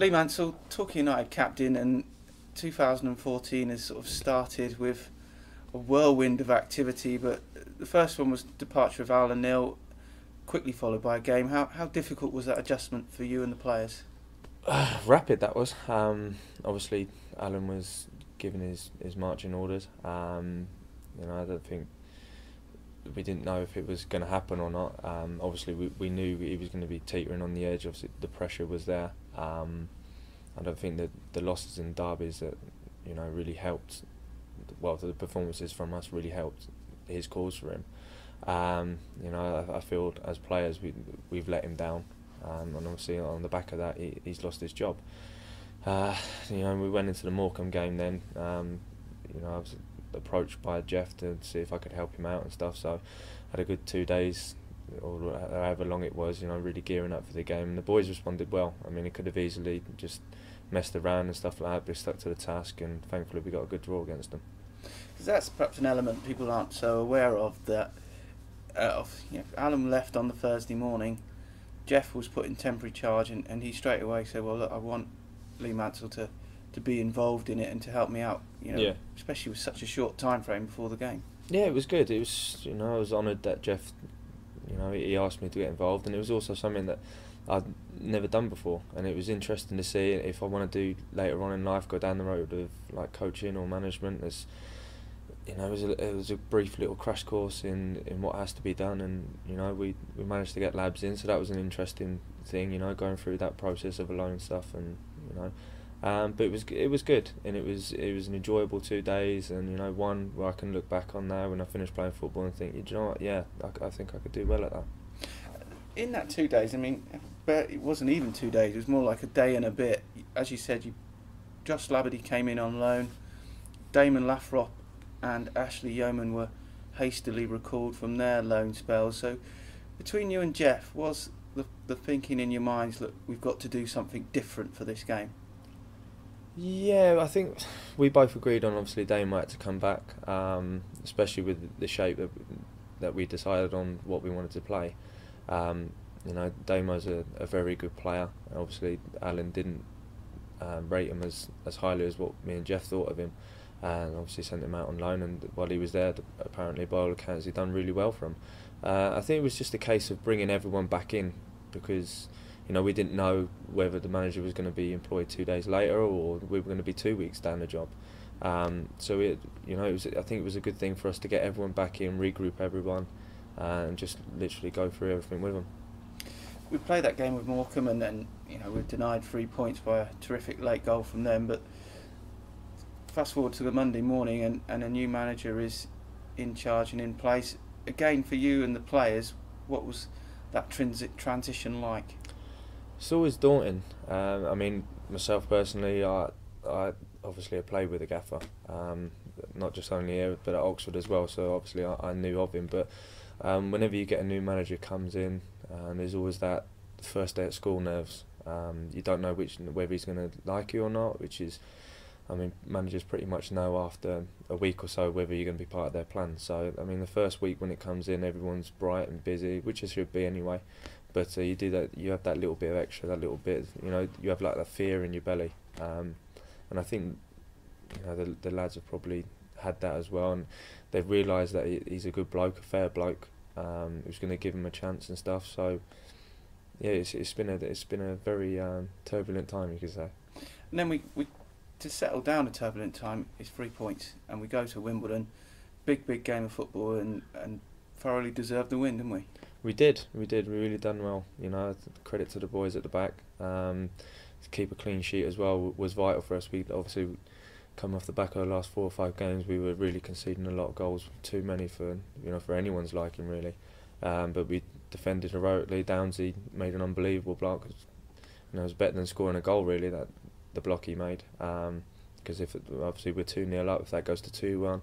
Lee Mansell, Torquay United captain, and 2014 has sort of started with a whirlwind of activity, but the first one was departure of Alan Neil, quickly followed by a game. How difficult was that adjustment for you and the players? Rapid, that was. Obviously, Alan was given his marching orders. I don't think we didn't know if it was going to happen or not. Obviously, we knew he was going to be teetering on the edge. Obviously, the pressure was there. I don't think that the losses in derbies that really helped. Well, the performances from us really helped his cause for him. I feel as players we've let him down, and obviously on the back of that he's lost his job. We went into the Morecambe game then. I was approached by Jeff to see if I could help him out and stuff. So I had a good 2 days, or however long it was, really gearing up for the game. And the boys responded well. I mean, it could have easily just messed around and stuff like that, but we stuck to the task, and thankfully we got a good draw against them. Because that's perhaps an element people aren't so aware of. That Alan left on the Thursday morning. Jeff was put in temporary charge, and he straight away said, "Well, look, I want Lee Mansell to be involved in it and to help me out." Yeah. Especially with such a short time frame before the game. Yeah, it was good. It was, I was honoured that Jeff, he asked me to get involved, and it was also something that I'd never done before, and it was interesting to see if I want to do later on in life, go down the road of like coaching or management. It was a brief little crash course in what has to be done, and we managed to get labs in, so that was an interesting thing, going through that process of a loan stuff, and but it was good, and it was an enjoyable 2 days, and one where I can look back on now when I finish playing football and think, you know what, yeah, I think I could do well at that. In that 2 days, I mean, but it wasn't even 2 days, it was more like a day and a bit. As you said, Josh Labadie came in on loan, Damon Lathrop and Ashley Yeoman were hastily recalled from their loan spells. So between you and Jeff, was the thinking in your minds, look, we've got to do something different for this game? Yeah, I think we both agreed on obviously Damo had to come back, especially with the shape that we decided on what we wanted to play. Damo's a very good player. Obviously, Alan didn't rate him as highly as what me and Jeff thought of him, and obviously sent him out on loan. And while he was there, apparently by all accounts, he done really well for him. I think it was just a case of bringing everyone back in, because we didn't know whether the manager was going to be employed 2 days later or we were going to be 2 weeks down the job. So I think it was a good thing for us to get everyone back in, regroup everyone, and just literally go through everything with them. We played that game with Morecambe, and then we were denied 3 points by a terrific late goal from them. But fast forward to the Monday morning, and a new manager is in charge and in place. Again, for you and the players, what was that transition like? It's always daunting. I mean, myself personally, I obviously I played with a gaffer, not just only here but at Oxford as well. So obviously I knew of him. But whenever you get a new manager comes in, there's always that first day at school nerves. You don't know whether he's going to like you or not, which is, I mean, managers pretty much know after a week or so whether you're going to be part of their plan. So I mean, the first week when it comes in, everyone's bright and busy, which it should be anyway. But you do that. You have that little bit of extra, that little bit. You have like that fear in your belly, and I think the lads have probably had that as well, and they've realised that he's a good bloke, a fair bloke, who's going to give him a chance and stuff. So yeah, it's been a very turbulent time, you could say. And then we to settle down a turbulent time is 3 points, and we go to Wimbledon, big game of football, and thoroughly deserved the win, didn't we? We did. We really done well. Credit to the boys at the back. To keep a clean sheet as well was vital for us. We obviously, coming off the back of the last 4 or 5 games, we were really conceding a lot of goals, too many for anyone's liking really. But we defended heroically. Downsy made an unbelievable block. It was better than scoring a goal really, that the block he made. Because if obviously we're 2-0 up, if that goes to 2-1,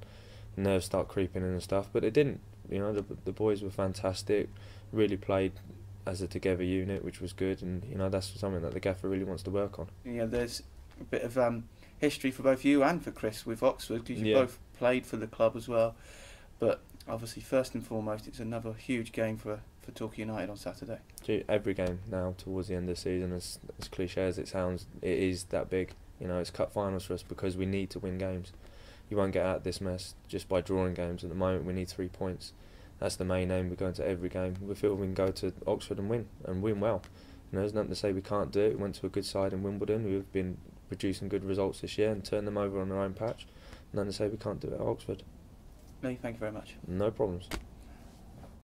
nerves start creeping in and stuff. But it didn't. The boys were fantastic, really played as a together unit, which was good, and that's something that the gaffer really wants to work on. Yeah, there's a bit of history for both you and for Chris with Oxford, because you both played for the club as well. But obviously, first and foremost, it's another huge game for for Torquay United on Saturday? Every game now towards the end of the season, as cliche as it sounds, it is that big. You know, it's cup finals for us because we need to win games. You won't get out of this mess just by drawing games. At the moment, we need 3 points. That's the main aim. We're going to every game. We feel we can go to Oxford and win well. You know, there's nothing to say we can't do it. We went to a good side in Wimbledon. We've been producing good results this year and turned them over on their own patch. Nothing to say we can't do it at Oxford. Lee, thank you very much. No problems.